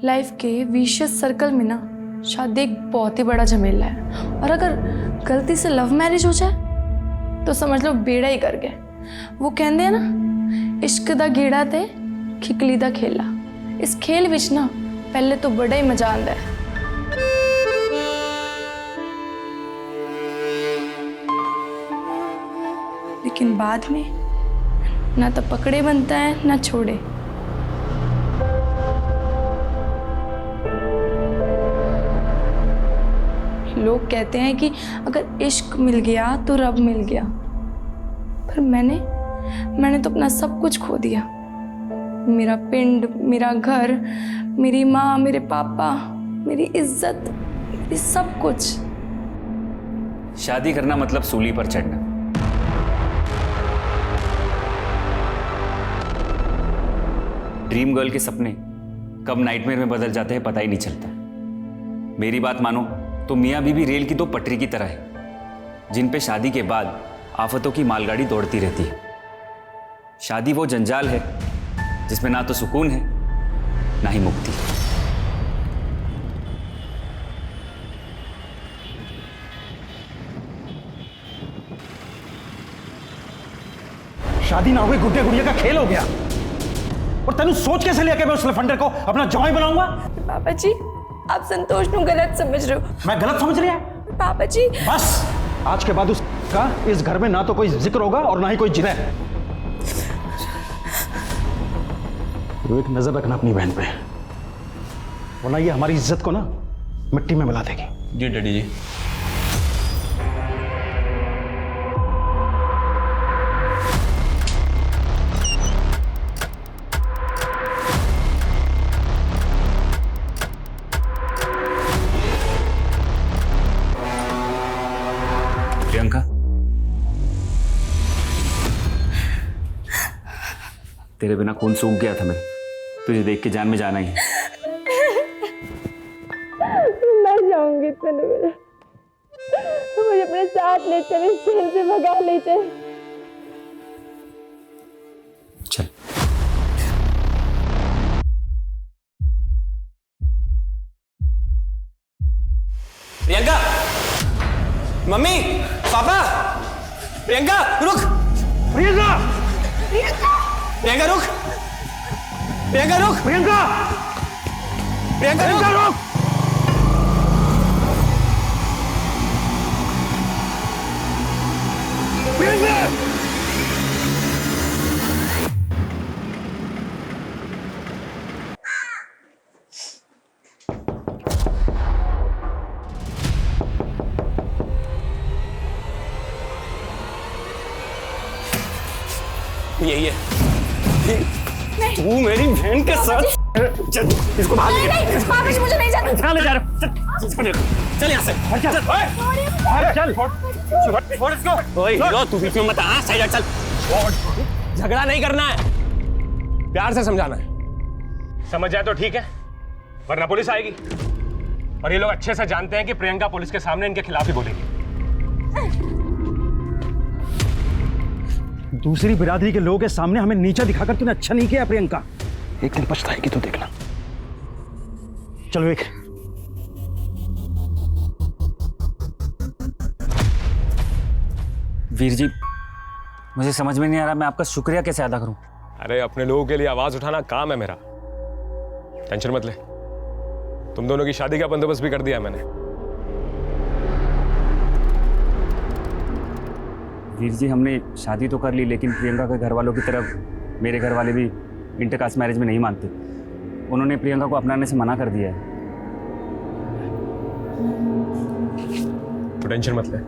Life के vicious circle में ना शादी एक बहुत ही बड़ा झमेला है, और अगर गलती से लव मैरिज हो जाए तो समझ लो बेड़ा ही कर गए। वो कहते हैं ना, इश्क दा गेड़ा ते खिकली दा खेला। इस खेल विच ना पहले तो बड़ा ही मजा आंदा है, लेकिन बाद में ना तो पकड़े बनता है ना छोड़े। लोग कहते हैं कि अगर इश्क मिल गया तो रब मिल गया, पर मैंने तो अपना सब कुछ खो दिया। मेरा पिंड, मेरा घर, मेरी माँ, मेरे पापा, मेरी इज्जत, मेरी सब कुछ। शादी करना मतलब सूली पर चढ़ना। ड्रीम गर्ल के सपने कब नाइटमेयर में बदल जाते हैं पता ही नहीं चलता। मेरी बात मानो तो मियाँ बीवी रेल की दो पटरी की तरह है, जिन पे शादी के बाद आफतों की मालगाड़ी दौड़ती रहती है। शादी वो जंजाल है जिसमें ना तो सुकून है ना ही मुक्ति। शादी ना हुई गुड्डे गुड़िया का खेल हो गया। और तेनू सोच कैसे लिया कि मैं उस लफंडर को अपना जवाई बनाऊंगा? पापा जी, आप संतोष को गलत समझ रहे हो। मैं गलत समझ रही है? पापा जी बस आज के बाद उसका इस घर में ना तो कोई जिक्र होगा और ना ही कोई जिक्र। तो एक नजर रखना अपनी बहन पे, वरना ये हमारी इज्जत को ना मिट्टी में मिला देगी। जी डैडी जी। प्रियंका, तेरे बिना खून सूख गया था। मैं तुझे देख के जान में जाना ही है। मर जाऊंगी तनु, मुझे अपने साथ ले चले, जेल से भगा ले चले। चल। प्रियंका, मम्मी, पापा, प्रियंका रुक। प्रियंका! प्रियंका रुक। प्रियंका रुक। प्रियंका! प्रियंका रुक। प्रियंका! यही है। तू मेरी बहन के साथ चल, इसको बाहर ले। नहीं, पापा जी मुझे नहीं जाना। कहाँ ले जा रहे हो? चल यहाँ से। चल छोड़ इसको। ओए हीरो, तू बीच में मत आ। साइड हट, चल। झगड़ा नहीं करना है, प्यार से समझाना है। समझ जाए तो ठीक है, वरना पुलिस आएगी। और ये लोग अच्छे से जानते हैं कि प्रियंका पुलिस के सामने इनके खिलाफ ही बोलेगी। दूसरी बिरादरी के लोगों के सामने हमें नीचा दिखाकर तूने अच्छा नहीं किया प्रियंका। एक दिन पछताएगी तो देखना। चलो एक। वीर जी, मुझे समझ में नहीं आ रहा मैं आपका शुक्रिया कैसे अदा करूं। अरे अपने लोगों के लिए आवाज उठाना काम है मेरा, टेंशन मत ले। तुम दोनों की शादी का बंदोबस्त भी कर दिया मैंने। वीर जी, हमने शादी तो कर ली, लेकिन प्रियंका के घर वालों की तरफ मेरे घर वाले भी इंटरकास्ट मैरिज में नहीं मानते। उन्होंने प्रियंका को अपनाने से मना कर दिया है। तो टेंशन मत ले,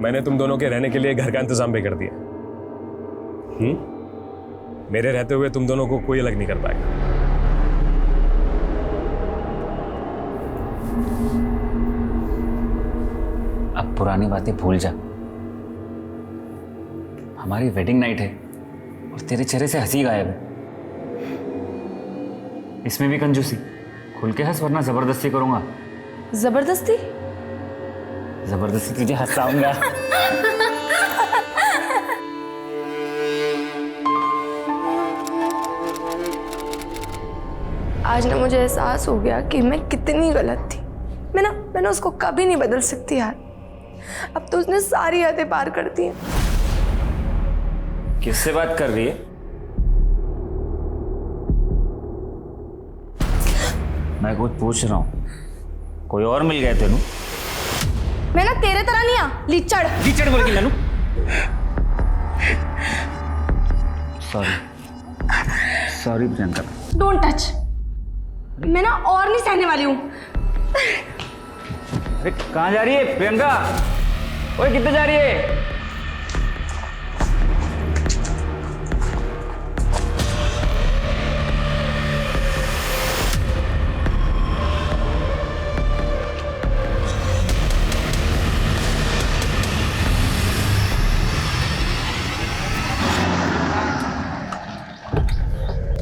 मैंने तुम दोनों के रहने के लिए घर का इंतजाम भी कर दिया। मेरे रहते हुए तुम दोनों को कोई अलग नहीं कर पाएगा। अब पुरानी बातें भूल जा। हमारी वेडिंग नाइट है और तेरे चेहरे से हंसी गायब है। इसमें भी कंजूसी। खुल के हंस, वरना जबरदस्ती करूंगा। जबरदस्ती? जबरदस्ती तुझे हंसाऊंगा। आज ना मुझे एहसास हो गया कि मैं कितनी गलत थी। मैंने उसको कभी नहीं बदल सकती यार। अब तो उसने सारी हदें पार कर दी हैं। किससे बात कर रही है? मैं कुछ पूछ रहा हूँ, कोई और मिल गया तेनू? मैं ना तेरे तरह नहीं आ लीचड़। लीचड़ बोल के ननू। सॉरी प्रियंका। Don't touch. मैं ना और नहीं सहने वाली हूँ। अरे कहाँ जा रही है प्रियंका? ओए कितने जा रही है?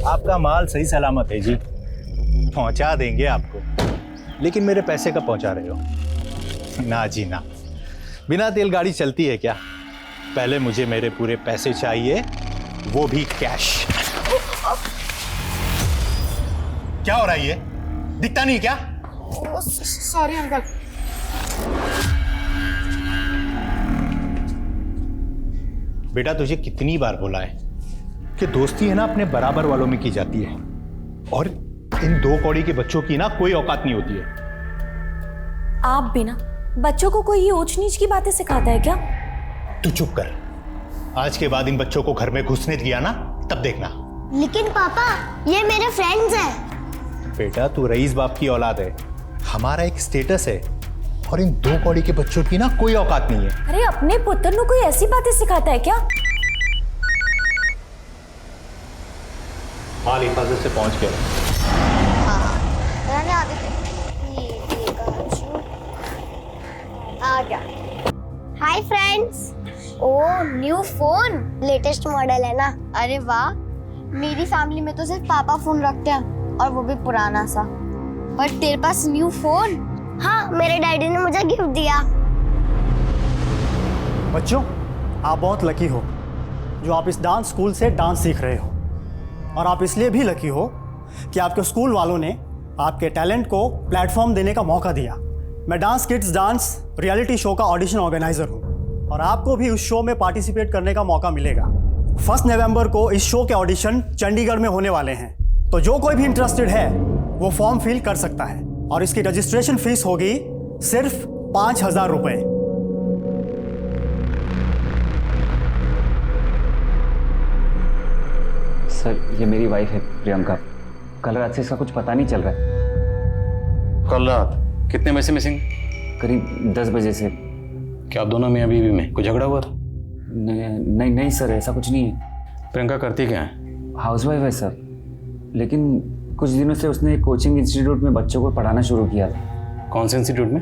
आपका माल सही सलामत है जी, पहुंचा देंगे आपको। लेकिन मेरे पैसे कब पहुंचा रहे हो? ना जी ना, बिना तेल गाड़ी चलती है क्या? पहले मुझे मेरे पूरे पैसे चाहिए, वो भी कैश। क्या हो रहा है ये? दिखता नहीं क्या? Sorry uncle. बेटा तुझे कितनी बार बोला है कि दोस्ती है ना अपने बराबर वालों में की जाती है, और इन 2 कौड़ी के बच्चों की ना कोई औकात नहीं होती है। आप भी ना बच्चों को कोई ये ऊंच नीच की बातें सिखाता है क्या? तू चुप कर। आज के बाद इन बच्चों को घर में घुसने दिया ना, तब देखना। लेकिन पापा ये मेरे फ्रेंड्स हैं। बेटा तू रईस बाप की औलाद है, हमारा एक स्टेटस है, और इन 2 कौड़ी के बच्चों की ना कोई औकात नहीं है। अरे अपने पुत्र को कोई ऐसी बातें सिखाता है क्या? माल हिफाजत से पहुंच गया। आ गया। Hi friends. Oh new phone, latest model है ना? अरे वाह, मेरी फैमिली में तो सिर्फ पापा फोन रखते हैं, और वो भी पुराना सा। पर तेरे पास न्यू फोन? हाँ, मेरे डैडी ने मुझे गिफ्ट दिया। बच्चों, आप बहुत लकी हो जो आप इस डांस स्कूल से डांस सीख रहे हो, और आप इसलिए भी लकी हो कि आपके स्कूल वालों ने आपके टैलेंट को प्लेटफॉर्म देने का मौका दिया। मैं dance kids dance reality show का ऑडिशन ऑर्गेनाइजर हूँ, और आपको भी उस शो में पार्टिसिपेट करने का मौका मिलेगा। 1 नवंबर को इस शो के ऑडिशन चंडीगढ़ में होने वाले हैं, तो जो कोई भी इंटरेस्टेड है वो फॉर्म फिल कर सकता है, और इसकी रजिस्ट्रेशन फीस होगी सिर्फ 5,000 रुपये। सर ये मेरी वाइफ है प्रियंका। कल रात से इसका कुछ पता नहीं चल रहा है। कल रात कितने बजे से मिसिंग? करीब 10 बजे से। क्या आप दोनों मियाँ बीवी में कोई झगड़ा हुआ था? नहीं सर, ऐसा कुछ नहीं है। प्रियंका करती क्या है? हाउसवाइफ है सर, लेकिन कुछ दिनों से उसने एक कोचिंग इंस्टीट्यूट में बच्चों को पढ़ाना शुरू किया था। कौन से इंस्टीट्यूट में?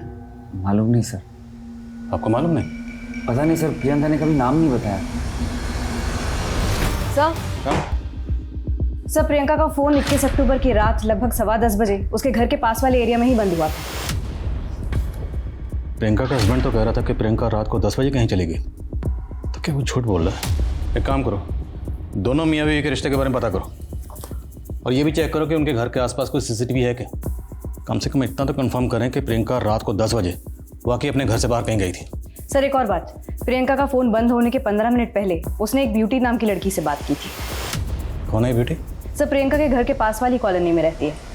मालूम नहीं सर। आपको मालूम नहीं? पता नहीं सर, प्रियंका ने कभी नाम नहीं बताया। सर प्रियंका का फोन 21 अक्टूबर की रात लगभग 10:15 बजे उसके घर के पास वाले एरिया में ही बंद हुआ था। प्रियंका का हस्बैंड तो कह रहा था कि प्रियंका रात को 10 बजे कहीं चली गई, तो क्या वो झूठ बोल रहा है? एक काम करो, दोनों मियाँ बीवी के रिश्ते के बारे में पता करो, और ये भी चेक करो कि उनके घर के आसपास कोई सीसीटीवी है क्या। कम से कम इतना तो कंफर्म करें कि प्रियंका रात को 10 बजे वाकई अपने घर से बाहर कहीं गई थी। सर एक और बात, प्रियंका का फोन बंद होने के 15 मिनट पहले उसने एक ब्यूटी नाम की लड़की से बात की थी। कौन है ब्यूटी? सर प्रियंका के घर के पास वाली कॉलोनी में रहती है।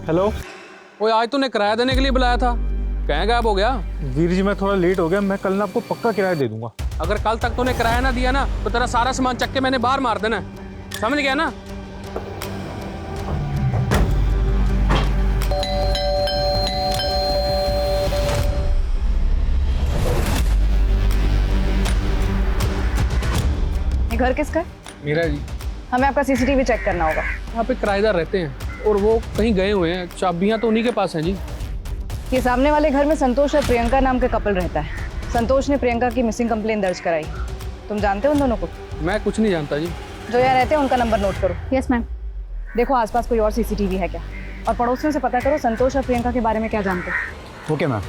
हेलो। ओए आज तूने किराया देने के लिए बुलाया था, कहाँ गायब हो गया? वीर जी मैं थोड़ा लेट हो गया, मैं कल ना आपको पक्का किराया दे दूंगा। अगर कल तक तूने किराया ना दिया ना तो तेरा सारा सामान चक के मैंने बाहर मार देना, समझ गया ना? ये घर किसका है? मेरा जी। हमें आपका सीसीटीवी चेक करना होगा। यहाँ पे किराएदार रहते हैं और वो कहीं गए हुए हैं, चाबियाँ तो उन्हीं के पास हैं जी। ये सामने वाले घर में संतोष और प्रियंका नाम का कपल रहता है। संतोष ने प्रियंका की मिसिंग कंप्लेन दर्ज कराई। तुम जानते हो उन दोनों को? मैं कुछ नहीं जानता जी। जो यहाँ रहते हैं उनका नंबर नोट करो। Yes ma'am. देखो आसपास कोई और सीसीटीवी है क्या, और पड़ोसियों से पता करो संतोष और प्रियंका के बारे में क्या जानते हो। Okay ma'am.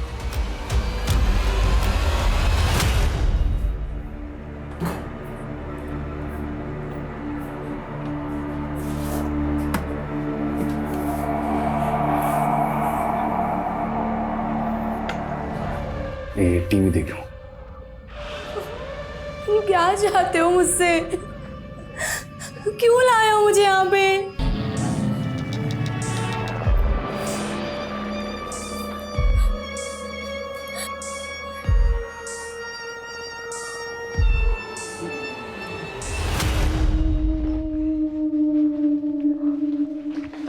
ये टीवी देखो। तुम क्या चाहते हो मुझसे? क्यों लाए हो मुझे यहाँ पे?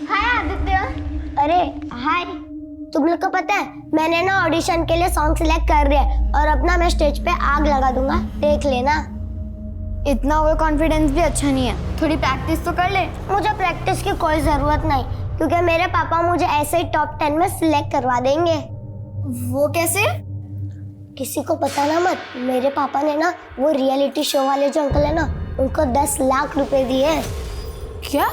हाय आदित्य। अरे हाय, तुम लोग को पता है मैंने ना ऑडिशन के लिए सॉन्ग सिलेक्ट कर दिया है और अपना मैं स्टेज पे आग लगा दूंगा, देख लेना। इतना ओवर कॉन्फिडेंस भी अच्छा नहीं है, थोड़ी प्रैक्टिस तो कर ले। मुझे प्रैक्टिस की कोई जरूरत नहीं, क्योंकि मेरे पापा मुझे ऐसे ही टॉप 10 में सिलेक्ट करवा देंगे। वो कैसे? किसी को पता ना मत। मेरे पापा ने ना वो रियलिटी शो वाले जो अंकल है ना, उनको 10 लाख रुपए दिए। क्या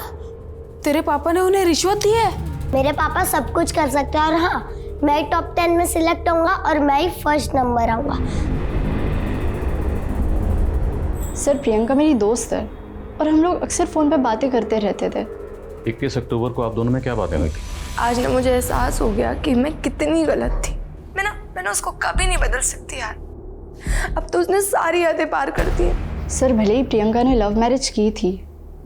तेरे पापा ने उन्हें रिश्वत दी है? मेरे पापा सब कुछ कर सकते हैं, और हाँ, मैं टॉप 10 में सिलेक्ट होऊंगा और मैं ही फर्स्ट नंबर आऊंगा। सर प्रियंका मेरी दोस्त है और हम लोग अक्सर फ़ोन पे बातें करते रहते थे। 21 अक्टूबर को आप दोनों में क्या बातें हुई थी? आज ना मुझे एहसास हो गया कि मैं कितनी गलत थी। मैंने उसको कभी नहीं बदल सकती यार। अब तो उसने सारी हदें पार कर दी। सर भले ही प्रियंका ने लव मैरिज की थी,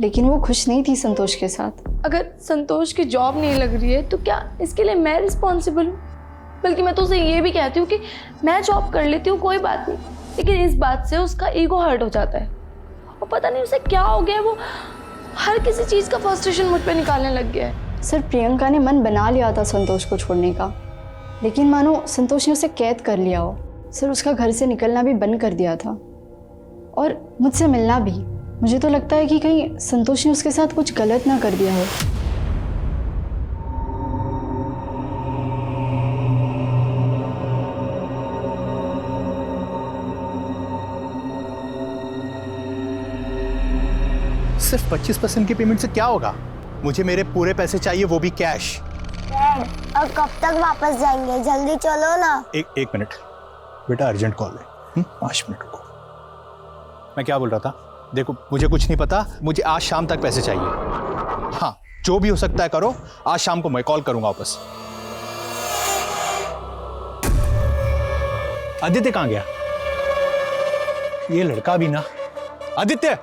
लेकिन वो खुश नहीं थी संतोष के साथ। अगर संतोष की जॉब नहीं लग रही है तो क्या इसके लिए मैं रिस्पॉन्सिबल हूँ? बल्कि मैं तो उसे ये भी कहती हूँ कि मैं जॉब कर लेती हूँ, कोई बात नहीं, लेकिन इस बात से उसका ईगो हर्ट हो जाता है और पता नहीं उसे क्या हो गया है, वो हर किसी चीज़ का फ्रस्ट्रेशन मुझ पर निकालने लग गया है। सर प्रियंका ने मन बना लिया था संतोष को छोड़ने का, लेकिन मानो संतोष ने उसे कैद कर लिया हो। सर उसका घर से निकलना भी बंद कर दिया था और मुझसे मिलना भी। मुझे तो लगता है कि कहीं संतोष ने उसके साथ कुछ गलत ना कर दिया हो। सिर्फ 25% की पेमेंट से क्या होगा? मुझे मेरे पूरे पैसे चाहिए, वो भी कैश। डैड, अब कब तक वापस जाएंगे? जल्दी चलो ना। एक मिनट बेटा, अर्जेंट कॉल है। 5 मिनट रुको। मैं क्या बोल रहा था? देखो, मुझे कुछ नहीं पता, मुझे आज शाम तक पैसे चाहिए। हाँ, जो भी हो सकता है करो, आज शाम को मैं कॉल करूंगा वापस। आदित्य कहाँ गया? ये लड़का भी ना। आदित्य!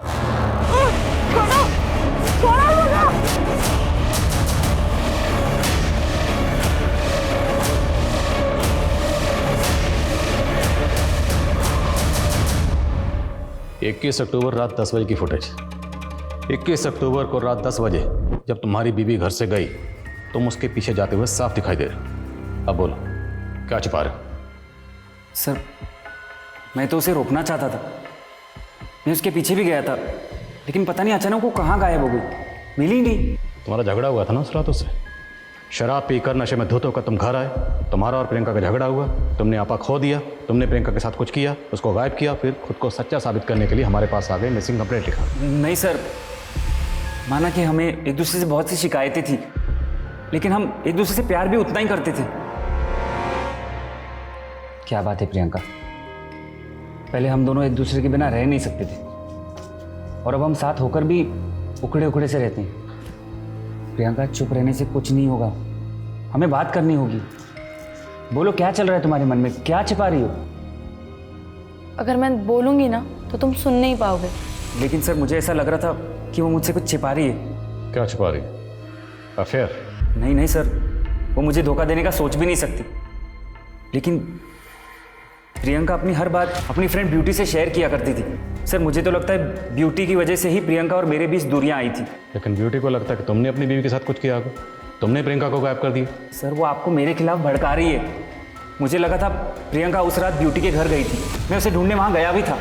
इक्कीस अक्टूबर रात 10 बजे की फुटेज। 21 अक्टूबर को रात 10 बजे जब तुम्हारी बीवी घर से गई, तुम उसके पीछे जाते हुए साफ दिखाई दे रहे। अब बोलो, क्या छिपा रहे हो? सर मैं तो उसे रोकना चाहता था, मैं उसके पीछे भी गया था, लेकिन पता नहीं अचानक वो कहाँ गायब हो गई, मिली नहीं। तुम्हारा झगड़ा हुआ था ना उस रात उससे। शराब पीकर नशे में धुत होकर तुम घर आए, तुम्हारा और प्रियंका का झगड़ा हुआ, तुमने आपा खो दिया, तुमने प्रियंका के साथ कुछ किया, उसको गायब किया, फिर खुद को सच्चा साबित करने के लिए हमारे पास आ गए, मिसिंग कंप्लेंट लिखा। नहीं सर, माना कि हमें एक दूसरे से बहुत सी शिकायतें थी, लेकिन हम एक दूसरे से प्यार भी उतना ही करते थे। क्या बात है प्रियंका, पहले हम दोनों एक दूसरे के बिना रह नहीं सकते थे और अब हम साथ होकर भी उखड़े उखड़े से रहते हैं। प्रियंका, चुप रहने से कुछ नहीं होगा, हमें बात करनी होगी। बोलो, क्या चल रहा है तुम्हारे मन में, क्या छिपा रही हो? अगर मैं बोलूँगी ना तो तुम सुन नहीं पाओगे। लेकिन सर मुझे ऐसा लग रहा था कि वो मुझसे कुछ छिपा रही है। क्या छिपा रही? अफेयर? नहीं नहीं सर, वो मुझे धोखा देने का सोच भी नहीं सकती, लेकिन प्रियंका अपनी हर बात अपनी फ्रेंड ब्यूटी से शेयर किया करती थी। सर मुझे तो लगता है ब्यूटी की वजह से ही प्रियंका और मेरे बीच दूरियां आई थी। लेकिन ब्यूटी को लगता है कि तुमने अपनी बीवी के साथ कुछ किया होगा, तुमने प्रियंका को गायब कर दिया। सर वो आपको मेरे खिलाफ भड़का रही है। मुझे लगा था प्रियंका उस रात ब्यूटी के घर गई थी, मैं उसे ढूंढने वहां गया भी था।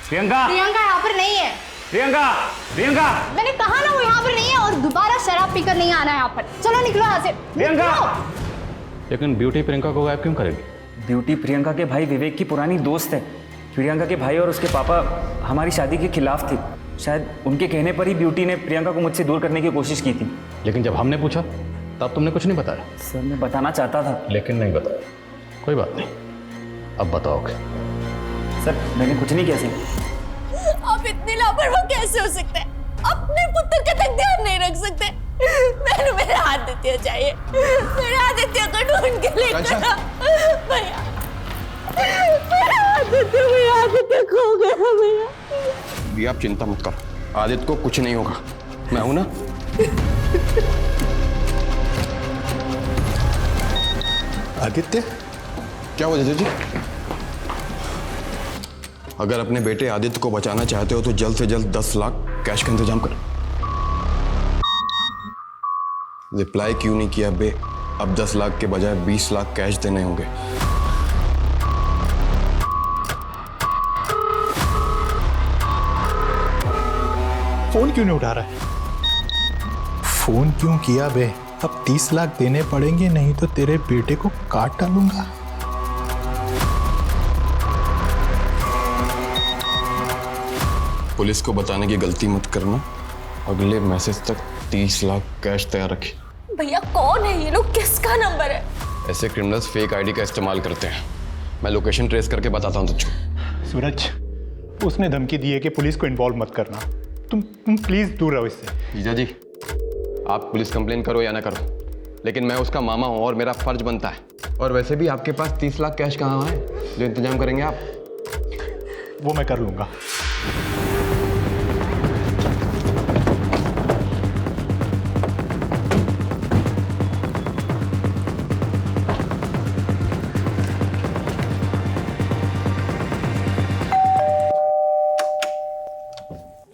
प्रियंका! प्रियंका यहाँ पर नहीं है। प्रियंका! प्रियंका! मैंने कहा ना वो यहाँ पर नहीं है, और दोबारा शराब पीकर नहीं आना है यहाँ पर। चलो निकलो यहाँ से। प्रियंका! लेकिन ब्यूटी प्रियंका को गायब क्यों करेगी? ब्यूटी प्रियंका के भाई विवेक की पुरानी दोस्त है। प्रियंका के भाई और उसके पापा हमारी शादी के खिलाफ थे। शायद उनके कहने पर ही ब्यूटी ने प्रियंका को मुझसे दूर करने की कोशिश की थी। लेकिन जब हमने पूछा तब तुमने कुछ नहीं बताया। सर मैं बताना चाहता था लेकिन नहीं बताया। कोई बात नहीं, अब बताओगे। सर मैंने कुछ नहीं किया सर। आप इतने लापरवाह कैसे हो सकते हैं? अपने पुत्र का तक ध्यान नहीं रख सकते। मैंने मेरा आदित्य चाहिए, मेरे आदित्य को ढूंढ के लेकर आओ। भैया मेरा आदित्य खो गया भैया। भी आप चिंता मत कर, आदित्य को कुछ नहीं होगा, मैं हूं ना। आदित्य? क्या हुआ जीजा जी? अगर अपने बेटे आदित्य को बचाना चाहते हो तो जल्द से जल्द 10 लाख कैश का इंतजाम करो। रिप्लाई क्यों नहीं किया बे? अब 10 लाख के बजाय 20 लाख कैश देने होंगे। फोन क्यों नहीं उठा रहा है? फोन क्यों किया बे? अब 30 लाख देने पड़ेंगे, नहीं तो तेरे बेटे को काट डालूंगा। पुलिस को बताने की गलती मत करना। अगले मैसेज तक 30 लाख कैश तैयार रखिए। भैया कौन है ये लोग? किसका नंबर है? ऐसे क्रिमिनल्स फेक आईडी का इस्तेमाल करते हैं। मैं लोकेशन ट्रेस करके बताता हूँ तुझको। सूरज, उसने धमकी दी है कि पुलिस को इन्वॉल्व मत करना। तुम प्लीज दूर रहो इससे। जीजा जी, आप पुलिस कंप्लेन करो या ना करो, लेकिन मैं उसका मामा हूँ और मेरा फर्ज बनता है। और वैसे भी आपके पास 30 लाख कैश कहाँ है जो इंतजाम करेंगे आप? वो मैं कर लूंगा।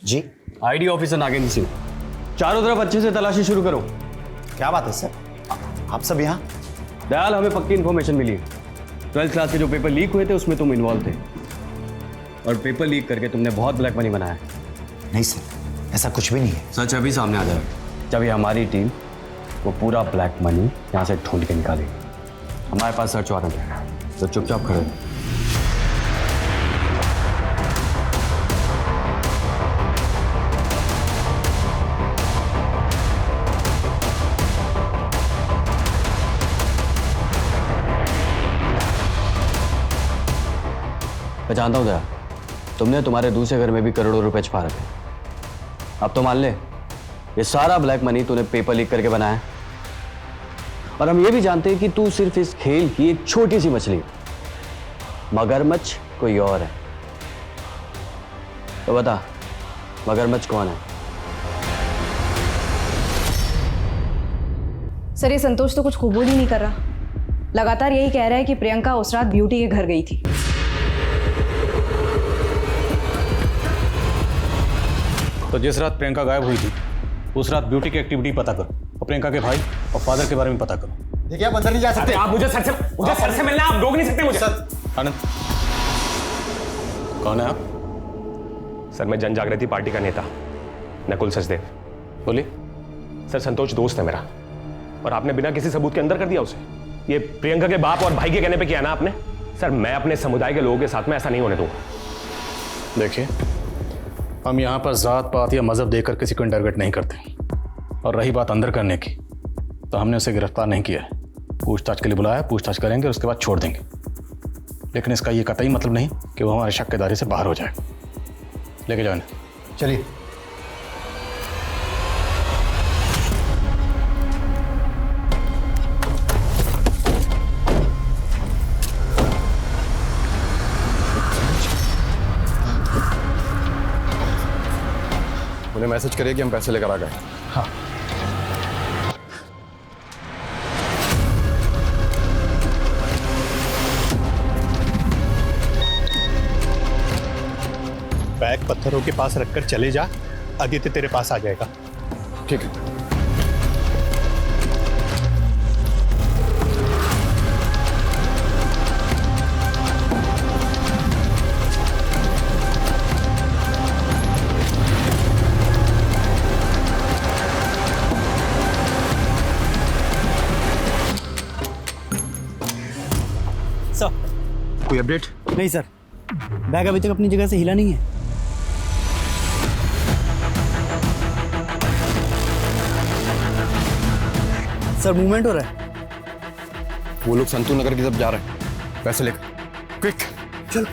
जी आईडी ऑफिसर नागेंद्र सिंह, चारों तरफ अच्छे से तलाशी शुरू करो। क्या बात है सर, आप सब यहाँ? दयाल, हमें पक्की इन्फॉर्मेशन मिली है। 12th क्लास के जो पेपर लीक हुए थे उसमें तुम इन्वॉल्व थे, और पेपर लीक करके तुमने बहुत ब्लैक मनी बनाया। नहीं सर, ऐसा कुछ भी नहीं है। सच अभी सामने आ जाएगा जब ये हमारी टीम वो पूरा ब्लैक मनी यहाँ से ढूंढ के निकालेगी। हमारे पास सर्च वारंट है, तो चुपचाप खड़े रहो। मैं जानता हूँ दया, तुमने तुम्हारे दूसरे घर में भी करोड़ों रुपए छुपा रखे। अब तो मान ले ये सारा ब्लैक मनी तूने पेपर लीक करके बनाया है। और हम ये भी जानते हैं कि तू सिर्फ इस खेल की एक छोटी सी मछली है, मगरमच्छ कोई और है। तो बता, मगरमच्छ कौन है? सर ये संतोष तो कुछ कबूल ही नहीं कर रहा, लगातार यही कह रहा है कि प्रियंका उस रात ब्यूटी के घर गई थी। तो जिस रात प्रियंका गायब हुई थी उस रात ब्यूटी की एक्टिविटी पता करो और प्रियंका के भाई और फादर के बारे में पता करो। देखिए आप अंदर नहीं जा सकते। आप मुझे सर से मिलना, आप रोक नहीं सकते मुझे। सर आनंद, कौन है आप? सर मैं जन जागृति पार्टी का नेता नकुल सचदेव। बोलिए। सर संतोष दोस्त है मेरा, और आपने बिना किसी सबूत के अंदर कर दिया उसे। ये प्रियंका के बाप और भाई के कहने पे किया ना आपने। सर मैं अपने समुदाय के लोगों के साथ में ऐसा नहीं होने दूंगा। देखिए, हम यहाँ पर जात पात या मजहब देकर किसी को इंटरगेट नहीं करते, और रही बात अंदर करने की, तो हमने उसे गिरफ्तार नहीं किया है। पूछताछ के लिए बुलाया, पूछताछ करेंगे और उसके बाद छोड़ देंगे। लेकिन इसका ये कतई मतलब नहीं कि वो हमारे शक के दायरे से बाहर हो जाए। लेके जाओ इन्हें। चलिए। उन्हें मैसेज करिए कि हम पैसे लेकर आ गए। हाँ। बैग पत्थरों के पास रखकर चले जा, आदित्य तेरे पास आ जाएगा। ठीक है। सर कोई अपडेट? नहीं सर, बैग अभी तक अपनी जगह से हिला नहीं है। सर मूवमेंट हो रहा है। वो लोग संतू नगर की तरफ जा रहे हैं, पैसे लेकर। क्विक चल।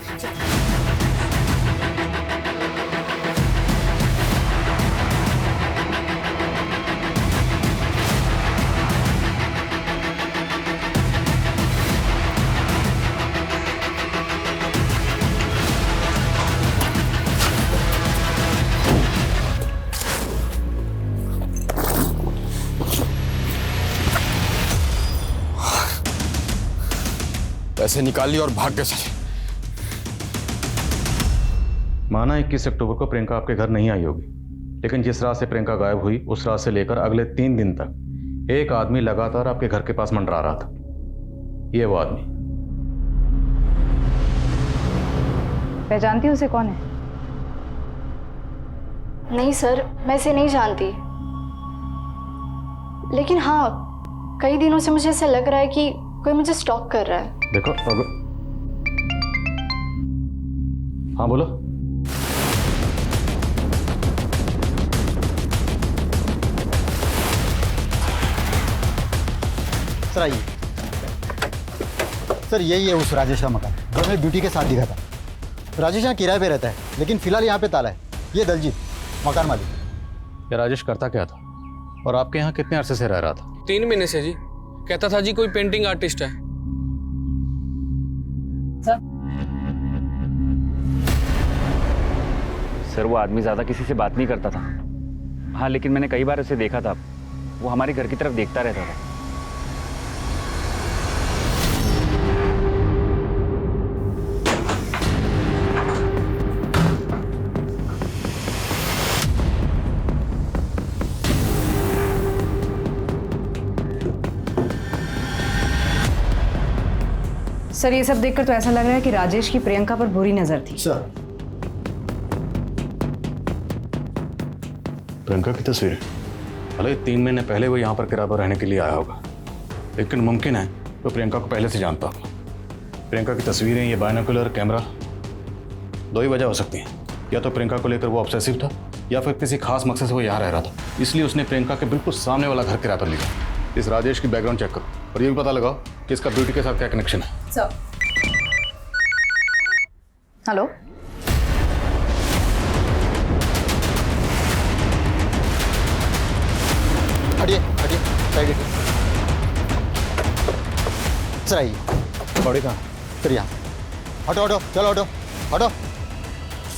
पैसे निकाल लिए और भाग गए चले। माना 21 अक्टूबर को प्रियंका आपके घर नहीं आई होगी, लेकिन जिस रात से प्रियंका गायब हुई उस रात से लेकर अगले 3 दिन तक एक आदमी लगातार आपके घर के पास मंडरा रहा था। ये वो आदमी। पहचानती हो उसे? कौन है? नहीं सर, मैं इसे नहीं जानती, लेकिन हाँ कई दिनों से मुझे ऐसा लग रहा है कि कोई मुझे स्टॉक कर रहा है। देखो हाँ बोलो। सर आइए। सर यही है उस राजेश का मकान जो हमें ब्यूटी के साथ दिखा था। राजेश यहाँ किराए पे रहता है, लेकिन फिलहाल यहाँ पे ताला है। ये दलजीत मकान मालिक। ये राजेश करता क्या था और आपके यहाँ कितने अरसे से रह रहा था? 3 महीने से जी। कहता था जी कोई पेंटिंग आर्टिस्ट है। सर वो आदमी ज़्यादा किसी से बात नहीं करता था। हाँ लेकिन मैंने कई बार उसे देखा था, वो हमारे घर की तरफ देखता रहता था। सर ये सब देखकर तो ऐसा लग रहा है कि राजेश की प्रियंका पर बुरी नजर थी। सर प्रियंका की तस्वीर, भले 3 महीने पहले वो यहाँ पर किराए पर रहने के लिए आया होगा, लेकिन मुमकिन है तो प्रियंका को पहले से जानता होगा। प्रियंका की तस्वीरें, ये बायनोकुलर कैमरा, 2 ही वजह हो सकती हैं। या तो प्रियंका को लेकर वो ऑब्सेसिव था, या फिर किसी खास मकसद से वो यहाँ रह रहा था, इसलिए उसने प्रियंका के बिल्कुल सामने वाला घर किराए पर लिया। इस राजेश की बैकग्राउंड चेक करो और ये भी पता लगाओ कि इसका ब्यूटी के साथ क्या कनेक्शन है। सर हेलो, हटिए हटिए, साइड हटिए। सर आइए। बड़े कहाँ? सर यहाँ। हटो हटो, चलो हटो हटो।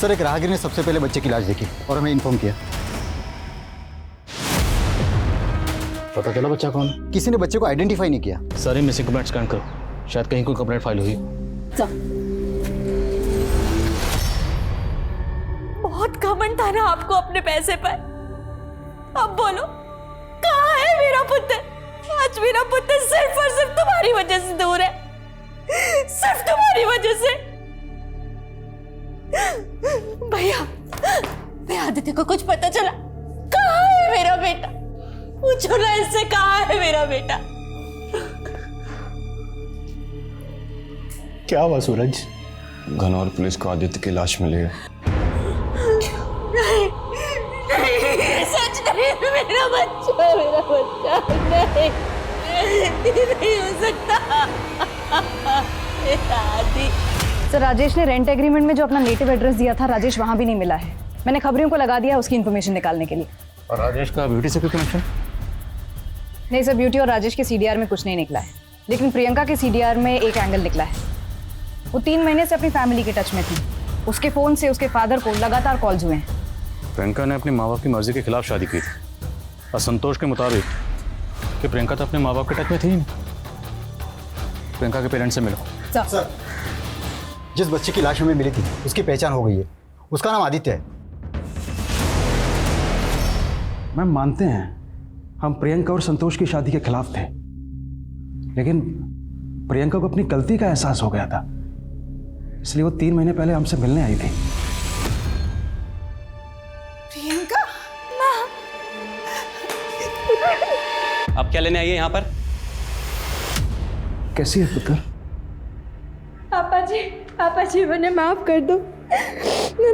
सर एक राहगीर ने सबसे पहले बच्चे की लाश देखी और हमें इन्फॉर्म किया। पता चला बच्चा कौन? किसी ने बच्चे को आइडेंटिफाई नहीं किया। सारी मिसिंग कंप्लेंट स्कैन करो, शायद कहीं कोई कंप्लेंट फाइल हुई। बहुत घमंड था ना आपको अपने पैसे पर। अब बोलो कहाँ है मेरा पुत्र? आज मेरा पुत्र सिर्फ और सिर्फ तुम्हारी वजह से दूर है, सिर्फ तुम्हारी वजह से। भैया आदित्य को कुछ पता चला? कहाँ है मेरा बेटा? पूछो ना इससे, कहाँ है मेरा बेटा? क्या हुआ सूरज? घनौर पुलिस को आदित्य की लाश मिली है। नहीं, सच नहीं, मेरा बच्चा नहीं हो सकता। सर राजेश ने रेंट एग्रीमेंट में जो अपना नेटिव एड्रेस दिया था, राजेश वहां भी नहीं मिला है। मैंने खबरियों को लगा दिया उसकी इन्फॉर्मेशन निकालने के लिए। और राजेश का ब्यूटी से कोई कनेक्शन? नहीं सर, ब्यूटी और राजेश के सीडीआर में कुछ नहीं निकला है, लेकिन प्रियंका के सीडीआर में एक एंगल निकला है। वो 3 महीने से अपनी फैमिली के टच में थी। उसके फ़ोन से उसके फादर को लगातार कॉल्स हुए हैं। प्रियंका ने अपने माँ बाप की मर्जी के खिलाफ शादी की थी और संतोष के मुताबिक कि प्रियंका तो अपने माँ बाप के टच में थी ही नहीं। प्रियंका के पेरेंट्स से मिलो। सर जिस बच्चे की लाश हमें मिली थी उसकी पहचान हो गई है। उसका नाम आदित्य है। मैम मानते हैं हम प्रियंका और संतोष की शादी के खिलाफ थे, लेकिन प्रियंका को अपनी गलती का एहसास हो गया था, इसलिए वो 3 महीने पहले हमसे मिलने आई थी। प्रियंका माँ, आप क्या लेने आई है यहाँ पर? कैसी है पुत्र? पापा जी पापा जी मुझे माफ़ कर दो,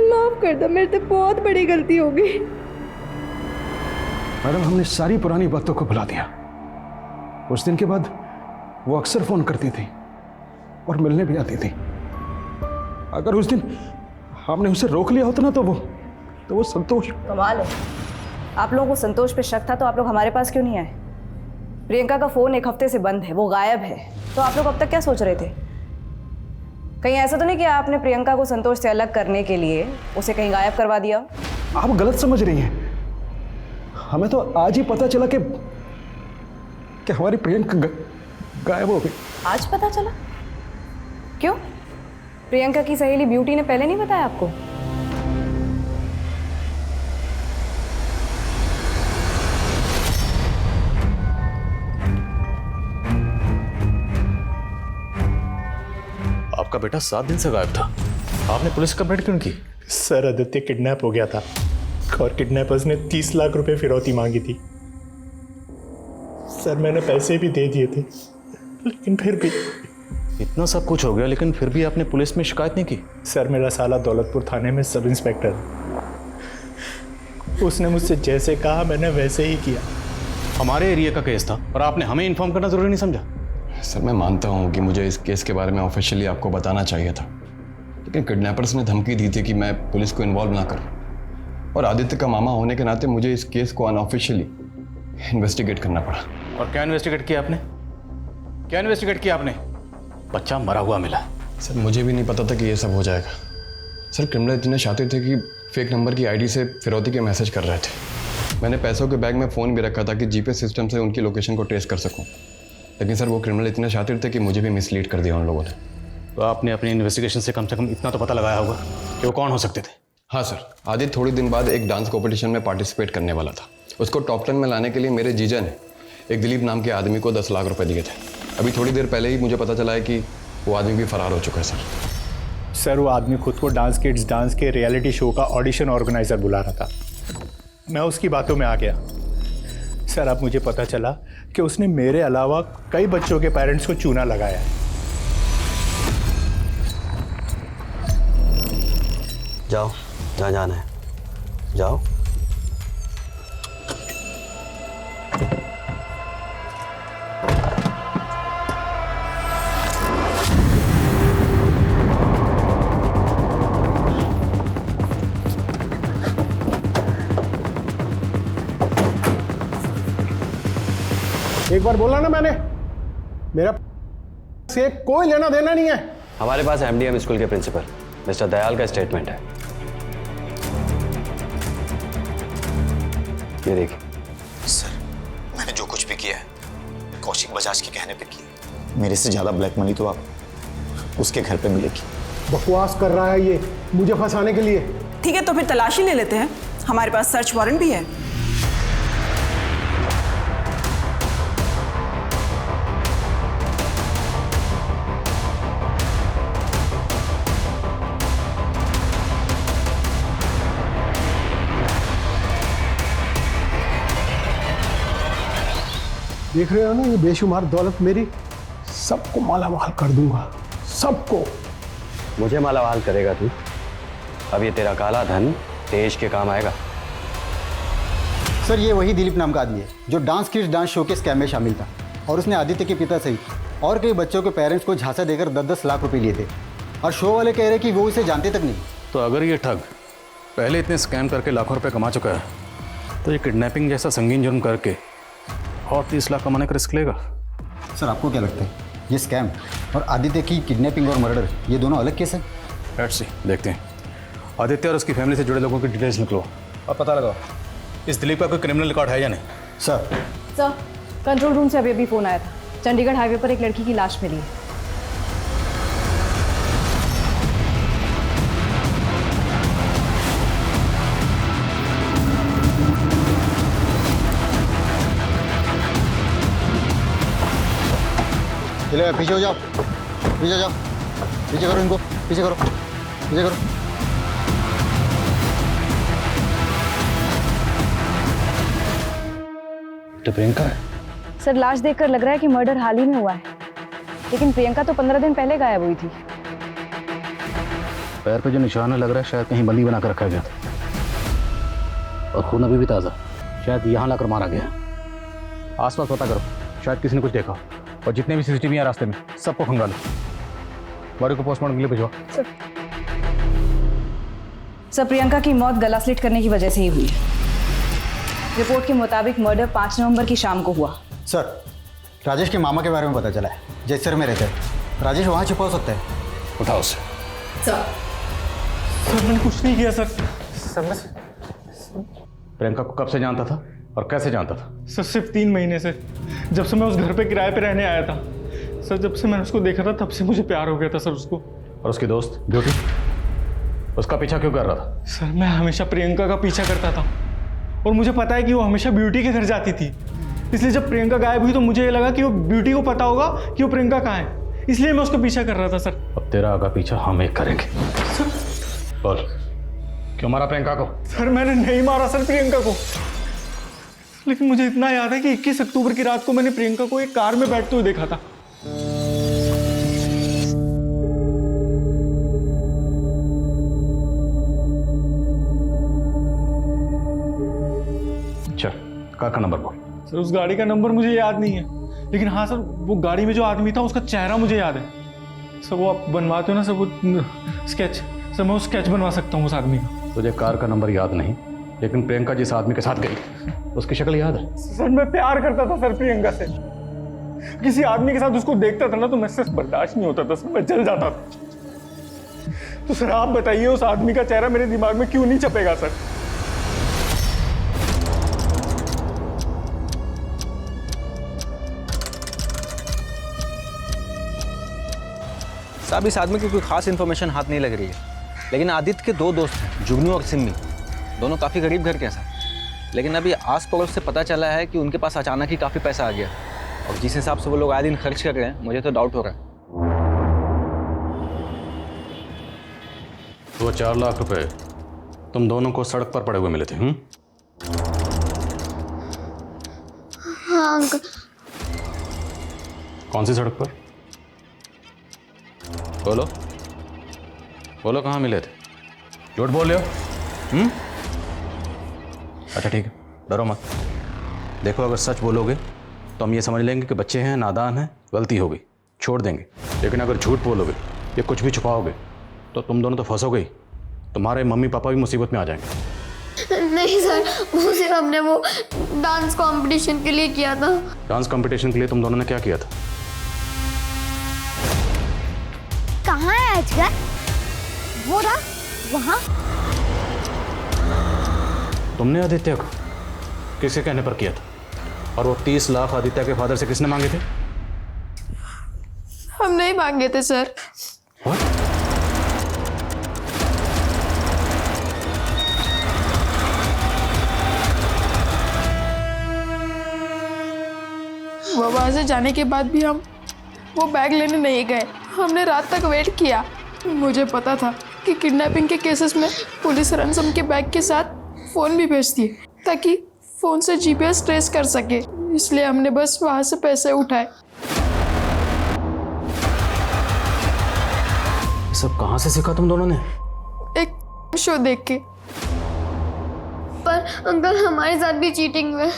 माफ़ कर दो, मेरे से बहुत बड़ी गलती हो गई। मैडम हमने सारी पुरानी बातों को भुला दिया। उस दिन के बाद वो अक्सर फोन करती थी और मिलने भी आती थी। अगर उस दिन हमने उसे रोक लिया होता ना तो वो संतोष। कमाल है, आप लोगों को संतोष पे शक था तो आप लोग हमारे पास क्यों नहीं आए? प्रियंका का फोन 1 हफ्ते से बंद है, वो गायब है, तो आप लोग अब तक क्या सोच रहे थे? कहीं ऐसा तो नहीं कि आपने प्रियंका को संतोष से अलग करने के लिए उसे कहीं गायब करवा दिया? आप गलत समझ रही हैं। हमें तो आज ही पता चला कि हमारी प्रियंका गायब हो गई। आज पता चला? क्यों? प्रियंका की सहेली ब्यूटी ने पहले नहीं बताया आपको? आपका बेटा 7 दिन से गायब था, आपने पुलिस कंप्लेंट क्यों की? सर आदित्य किडनैप हो गया था और किडनैपर्स ने 30 लाख रुपए फिरौती मांगी थी। सर मैंने पैसे भी दे दिए थे, लेकिन फिर भी इतना सब कुछ हो गया लेकिन फिर भी आपने पुलिस में शिकायत नहीं की? सर मेरा साला दौलतपुर थाने में सब इंस्पेक्टर है, उसने मुझसे जैसे कहा मैंने वैसे ही किया। हमारे एरिया का केस था और आपने हमें इन्फॉर्म करना जरूरी नहीं समझा? सर मैं मानता हूँ कि मुझे इस केस के बारे में ऑफिशियली आपको बताना चाहिए था, लेकिन किडनैपर्स ने धमकी दी थी कि मैं पुलिस को इन्वॉल्व ना करूँ, और आदित्य का मामा होने के नाते मुझे इस केस को अनऑफिशियली इन्वेस्टिगेट करना पड़ा। और क्या इन्वेस्टिगेट किया आपने? क्या इन्वेस्टिगेट किया आपने? बच्चा मरा हुआ मिला। सर मुझे भी नहीं पता था कि ये सब हो जाएगा। सर क्रिमिनल इतने शातिर थे कि फेक नंबर की आईडी से फिरौती के मैसेज कर रहे थे। मैंने पैसों के बैग में फ़ोन भी रखा था कि जीपीएस सिस्टम से उनकी लोकेशन को ट्रेस कर सकूं, लेकिन सर वो क्रिमिनल इतने शातिर थे कि मुझे भी मिसलीड कर दिया उन लोगों ने। तो आपने अपनी इन्वेस्टिगेशन से कम इतना तो पता लगाया होगा कि वो कौन हो सकते थे? हाँ सर, आदित्य थोड़ी दिन बाद एक डांस कॉम्पिटिशन में पार्टिसिपेट करने वाला था। उसको टॉप 10 में लाने के लिए मेरे जीजा ने एक दिलीप नाम के आदमी को 10 लाख रुपए दिए थे। अभी थोड़ी देर पहले ही मुझे पता चला है कि वो आदमी भी फरार हो चुका है सर। सर वो आदमी खुद को डांस किड्स डांस के रियलिटी शो का ऑडिशन ऑर्गेनाइजर बुला रहा था, मैं उसकी बातों में आ गया। सर अब मुझे पता चला कि उसने मेरे अलावा कई बच्चों के पेरेंट्स को चूना लगाया है। जाओ जहाँ जाना है, जाओ। एक बार बोला ना मैंने, मेरा से कोई लेना देना नहीं है। हमारे पास एमडीएम स्कूल के प्रिंसिपल मिस्टर दयाल का स्टेटमेंट है, ये देखिए। सर मैंने जो कुछ भी किया है कौशिक बजाज के कहने पे किया। मेरे से ज्यादा ब्लैक मनी तो आप उसके घर पे मिलेगी। बकवास कर रहा है ये मुझे फंसाने के लिए। ठीक है तो फिर तलाशी ले लेते हैं, हमारे पास सर्च वारंट भी है। देख रहे हो ना ये बेशुमार दौलत मेरी, सबको मालामाल कर दूंगा, सबको। मुझे मालामाल करेगा तू? अब ये तेरा काला धन देश के काम आएगा। सर ये वही दिलीप नाम का आदमी है जो डांस किड्स डांस शो के स्कैम में शामिल था, और उसने आदित्य के पिता सहित और कई बच्चों के पेरेंट्स को झांसा देकर 10-10 लाख रुपए लिए थे, और शो वाले कह रहे कि वो उसे जानते तक नहीं। तो अगर ये ठग पहले इतने स्कैम करके लाखों रुपए कमा चुका है, तो ये किडनैपिंग जैसा संगीन जुर्म करके और 30 लाख कमाने का रिस्क लेगा? सर आपको क्या लगता है ये स्कैम और आदित्य की किडनैपिंग और मर्डर ये दोनों अलग केस हैं? लेट्स सी, देखते हैं। आदित्य और उसकी फैमिली से जुड़े लोगों की डिटेल्स निकलो और पता लगाओ इस दिलीप का कोई क्रिमिनल रिकॉर्ड है या नहीं। सर कंट्रोल रूम से अभी फ़ोन आया था, चंडीगढ़ हाईवे पर एक लड़की की लाश मिली है। चलो पीछे हो जाओ, पीछे जाओ, पीछे करो इनको, पीछे करो, पीछे करो। तो प्रियंका है? सर लाश देखकर लग रहा है कि मर्डर हाल ही में हुआ है, लेकिन प्रियंका तो 15 दिन पहले गायब हुई थी। पैर पे जो निशान है लग रहा है शायद कहीं बंदी बना कर रखा गया और खून अभी भी ताज़ा, शायद यहाँ लाकर मारा गया। आसपास पता करो, शायद किसी ने कुछ देखा, और जितने भी सीसीटीवी हैं रास्ते में सबको खंगालो। बॉडी को पोस्टमार्टम के लिए भिजवा। सर, प्रियंका की मौत गला स्लिट करने की वजह से ही हुई है। रिपोर्ट के मुताबिक मर्डर 5 नवंबर की शाम को हुआ। सर, राजेश के मामा के बारे में पता चला है, जैसर में रहते हैं। राजेश वहाँ छिपा हो सकता है। उठाओ उसे। सर मैंने कुछ नहीं किया सर। प्रियंका को कब से जानता था और कैसे जानता था? सर सिर्फ 3 महीने से, जब से मैं उस घर पे किराए पे रहने आया था। सर जब से मैंने उसको देखा था तब से मुझे प्यार हो गया था सर उसको। और उसकी दोस्त ब्यूटी, उसका पीछा क्यों कर रहा था? सर मैं हमेशा प्रियंका का पीछा करता था और मुझे पता है कि वो हमेशा ब्यूटी के घर जाती थी। इसलिए जब प्रियंका गायब हुई तो मुझे ये लगा कि वो ब्यूटी को पता होगा कि वो प्रियंका कहाँ है, इसलिए मैं उसको पीछा कर रहा था। सर अब तेरा आगा पीछा हम एक करेंगे। बोल, क्यों मारा प्रियंका को? सर मैंने नहीं मारा सर प्रियंका को, लेकिन मुझे इतना याद है कि 21 अक्टूबर की रात को मैंने प्रियंका को एक कार में बैठते हुए देखा था। चल, कार का नंबर बोल। सर उस गाड़ी का नंबर मुझे याद नहीं है, लेकिन हाँ सर वो गाड़ी में जो आदमी था उसका चेहरा मुझे याद है। सर वो आप बनवाते हो ना सर वो स्केच, सर मैं वो स्केच बनवा सकता हूँ उस आदमी का। तुझे कार का नंबर याद नहीं, लेकिन प्रियंका जिस आदमी के साथ गई उसकी शक्ल याद है? सर मैं प्यार करता था सर प्रियंका से। किसी आदमी के साथ उसको देखता था ना तो मैं सिर्फ बर्दाश्त नहीं होता था सर, मैं जल जाता था। तो सर आप बताइए उस आदमी का चेहरा मेरे दिमाग में क्यों नहीं छपेगा सर? साहब इस आदमी की कोई खास इन्फॉर्मेशन हाथ नहीं लग रही है, लेकिन आदित्य के 2 दोस्त हैं, जुगनू और सिम्मी, दोनों काफ़ी गरीब घर के हैं सर। लेकिन अभी आस पड़ोस से पता चला है कि उनके पास अचानक ही काफ़ी पैसा आ गया, और जिस हिसाब से वो लोग आए दिन खर्च कर रहे हैं मुझे तो डाउट हो रहा है। तो 4 लाख रुपए तुम दोनों को सड़क पर पड़े हुए मिले थे? हाँ अंकल। कौन सी सड़क पर? बोलो बोलो, कहाँ मिले थे? झूठ बोल रहे हो? अच्छा ठीक है, डरो मत। देखो अगर सच बोलोगे तो हम ये समझ लेंगे कि बच्चे हैं, नादान हैं, गलती हो गई, छोड़ देंगे। लेकिन अगर झूठ बोलोगे या कुछ भी छुपाओगे तो तुम दोनों तो फंसोगे ही, तुम्हारे मम्मी पापा भी मुसीबत में आ जाएंगे। नहीं सर, वो सिर्फ हमने वो डांस कंपटीशन के लिए किया था। डांस कंपटीशन के लिए तुम दोनों ने क्या किया था? कहाँ है अजगर? वो रहा वहाँ। तुमने आदित्य को किसके कहने पर किया था? और वो 30 लाख आदित्य के फादर से किसने मांगे थे? हम नहीं मांगे थे सर। वो वहां से जाने के बाद भी हम वो बैग लेने नहीं गए। हमने रात तक वेट किया। मुझे पता था कि किडनैपिंग के केसेस में पुलिस रनसम के बैग के साथ फ़ोन भी भेजती है ताकि फ़ोन से जीपीएस ट्रेस कर सके, इसलिए हमने बस वहाँ से पैसे उठाए। सब कहाँ से सीखा तुम दोनों ने? एक शो देख के। पर अंकल हमारे साथ भी चीटिंग हुई।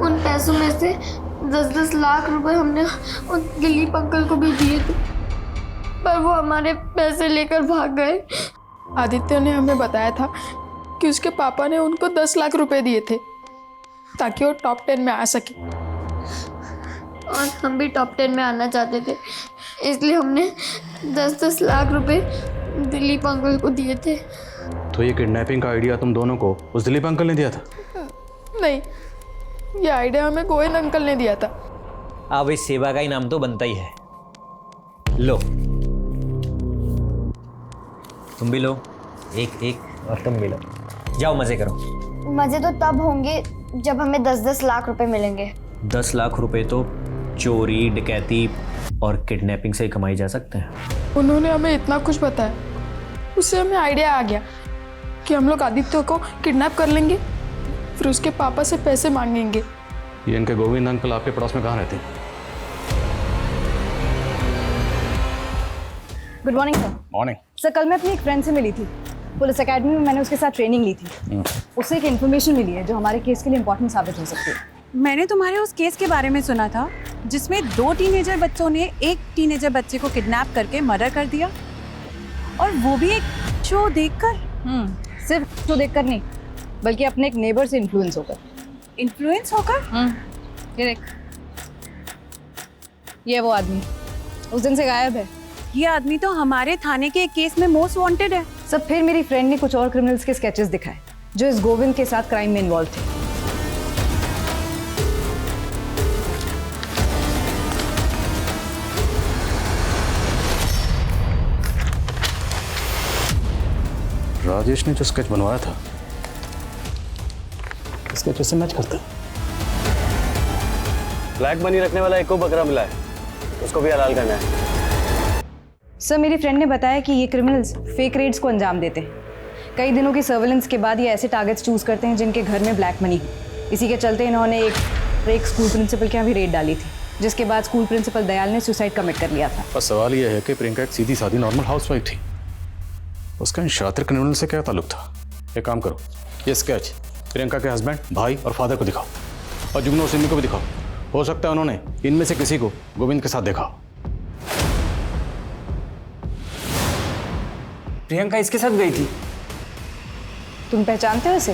उन पैसों में से 10-10 लाख रुपए हमने उन दिलीप अंकल को भी दिए थे, पर वो हमारे पैसे लेकर भाग गए। आदित्य ने हमें बताया था कि उसके पापा ने उनको 10 लाख रुपए दिए थे ताकि वो टॉप 10 में आ सके, और हम भी टॉप 10 में आना चाहते थे, इसलिए हमने 10-10 लाख रुपए दिलीप अंकल को दिए थे। तो ये किडनैपिंग का आइडिया तुम दोनों को उस दिलीप अंकल ने दिया था? नहीं, ये आइडिया हमें गोविंद अंकल ने दिया था। अब इस सेवा का इनाम तो बनता ही है। लो तुम भी लो, एक और तुम भी लो। जाओ मजे करो। मजे तो तब होंगे जब हमें 10-10 लाख रुपए मिलेंगे। 10 लाख रुपए तो चोरी, डकैती और किडनैपिंग से ही कमाई जा सकते हैं। उन्होंने हमें इतना कुछ बताया, उससे हमें आइडिया आ गया कि हम लोग आदित्य को किडनैप कर लेंगे, फिर उसके पापा से पैसे मांगेंगे। ये इनके गोविंद अंकल आपके पड़ोस में कहाँ रहते हैं? Good morning sir. Morning. Sir कल मैं अपनी एक फ्रेंड से मिली थी, पुलिस एकेडमी में मैंने उसके साथ ट्रेनिंग ली थी। उससे एक इन्फॉर्मेशन मिली है जो हमारे केस के लिए इंपॉर्टेंट साबित हो सकती है। मैंने तुम्हारे उस केस के बारे में सुना था जिसमें 2 टीनेजर बच्चों ने एक टीनेजर बच्चे को किडनैप करके मर्डर कर दिया, और वो भी एक शो देखकर। सिर्फ शो देखकर नहीं, बल्कि अपने एक नेबर से इन्फ्लुएंस होकर। इन्फ्लुएंस होकर? ये देख, ये वो आदमी उस दिन से गायब है। ये आदमी तो हमारे थाने के एक केस में मोस्ट वांटेड है। सब फिर मेरी फ्रेंड ने कुछ और क्रिमिनल्स के स्केचेस दिखाए जो इस गोविंद के साथ क्राइम में इन्वॉल्व थे। राजेश ने जो स्केच बनवाया था स्केच से मैच करता है। ब्लैक मनी रखने वाला एक को बकरा मिला है, उसको भी हलाल करना है। सर मेरी फ्रेंड ने बताया कि ये क्रिमिनल्स फेक रेड्स को अंजाम देते हैं। कई दिनों की सर्वेलेंस के बाद ये ऐसे टारगेट्स चूज करते हैं जिनके घर में ब्लैक मनी हो। इसी के चलते इन्होंने एक स्कूल प्रिंसिपल के यहाँ भी रेड डाली थी, जिसके बाद स्कूल प्रिंसिपल दयाल ने सुसाइड कमिट कर लिया था। बस सवाल यह है कि प्रियंका एक सीधी सादी नॉर्मल हाउसवाइफ थी, उसका इन शातिर क्रिमिनल से क्या ताल्लुक था? एक काम करो, ये स्केच प्रियंका के हस्बैंड, भाई और फादर को दिखाओ, और जुगनू और सिमी को भी दिखाओ। हो सकता है उन्होंने इनमें से किसी को गोविंद के साथ देखा। प्रियंका इसके साथ गई थी? तुम पहचानते हो इसे?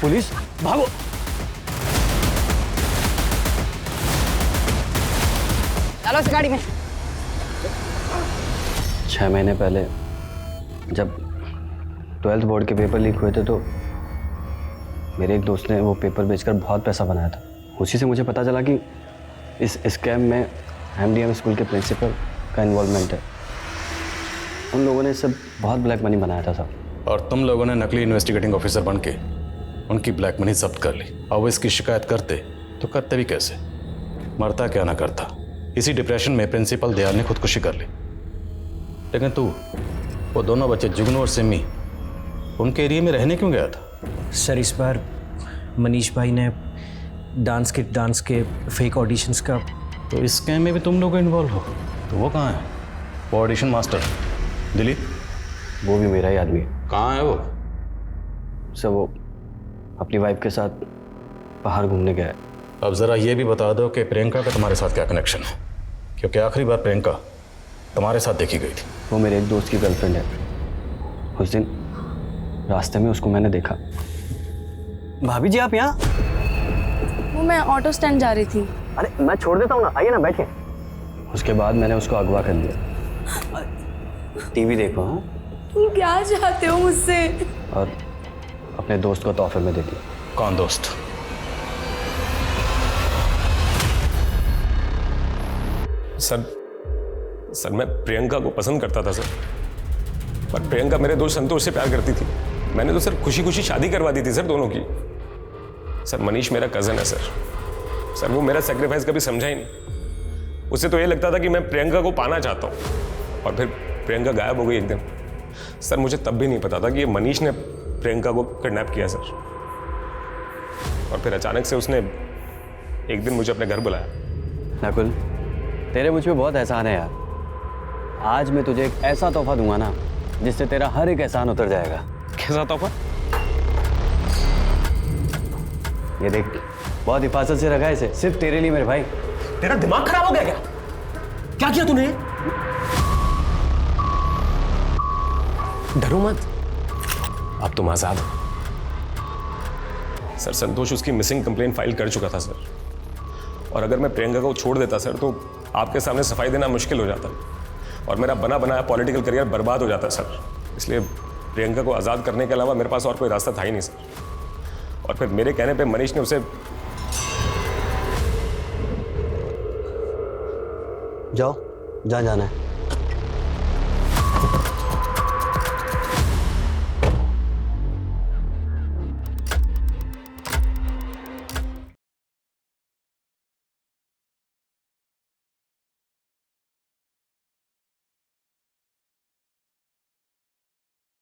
पुलिस, भागो! चलो इस गाड़ी में। 6 महीने पहले जब 12th बोर्ड के पेपर लीक हुए थे तो मेरे एक दोस्त ने वो पेपर बेचकर बहुत पैसा बनाया था। उसी से मुझे पता चला कि इस स्कैम में MDM स्कूल के प्रिंसिपल का इन्वॉल्वमेंट है। उन लोगों ने सब बहुत ब्लैक मनी बनाया था साहब। और तुम लोगों ने नकली इन्वेस्टिगेटिंग ऑफिसर बन के उनकी ब्लैक मनी जब्त कर ली। और वो इसकी शिकायत करते तो करते भी कैसे? मरता क्या ना करता। इसी डिप्रेशन में प्रिंसिपल दयाल ने खुदकुशी कर ली। लेकिन तू वो दोनों बच्चे जुगनू और सिमी उनके एरिया में रहने क्यों गया था? सर इस बार मनीष भाई ने डांस के फेक ऑडिशंस का। तो इस स्कैम में भी तुम लोग इन्वॉल्व हो? तो वो कहाँ है? वो ऑडिशन मास्टर दिलीप? वो भी मेरा ही आदमी है। कहाँ है वो? सर वो अपनी वाइफ के साथ बाहर घूमने गया है। अब ज़रा ये भी बता दो कि प्रियंका का तुम्हारे साथ क्या कनेक्शन है, क्योंकि आखिरी बार प्रियंका तुम्हारे साथ देखी गई थी। वो मेरे एक दोस्त की गर्लफ्रेंड है। उस दिन रास्ते में उसको मैंने देखा। भाभी जी आप यहाँ? वो मैं ऑटो स्टैंड जा रही थी। अरे मैं छोड़ देता हूँ ना, आइए ना बैठिए। उसके बाद मैंने उसको अगवा कर लिया। टीवी देखो। हाँ तुम क्या चाहते हो मुझसे? और अपने दोस्त को तोहफे में दे दिया। कौन दोस्त? सर मैं प्रियंका को पसंद करता था सर, पर प्रियंका मेरे दोस्त संतोष से प्यार करती थी। मैंने तो सर खुशी खुशी शादी करवा दी थी सर दोनों की। सर मनीष मेरा कज़न है सर वो मेरा सेक्रीफाइस कभी समझा ही नहीं। उसे तो ये लगता था कि मैं प्रियंका को पाना चाहता हूँ, और फिर प्रियंका गायब हो गई एक दिन। सर मुझे तब भी नहीं पता था कि ये मनीष ने प्रियंका को किडनैप किया सर। और फिर अचानक से उसने एक दिन मुझे अपने घर बुलाया। नकुल तेरे मुझ पे बहुत एहसान है यार। आज मैं तुझे एक ऐसा तोहफा दूंगा ना जिससे तेरा हर एक एहसान उतर जाएगा। कैसा तोहफा? ये देख, बहुत हिफाजत से रखा है इसे, सिर्फ तेरे लिए मेरे भाई। तेरा दिमाग खराब हो गया क्या? क्या किया तूने? डरो मत, अब तुम आजाद हो। सर संतोष उसकी मिसिंग कंप्लेंट फाइल कर चुका था सर, और अगर मैं प्रियंका को छोड़ देता सर तो आपके सामने सफाई देना मुश्किल हो जाता और मेरा बना बनाया पॉलिटिकल करियर बर्बाद हो जाता सर। इसलिए प्रियंका को आज़ाद करने के अलावा मेरे पास और कोई रास्ता था ही नहीं सर। और फिर मेरे कहने पे मनीष ने उसे जाओ जहाँ जाना है।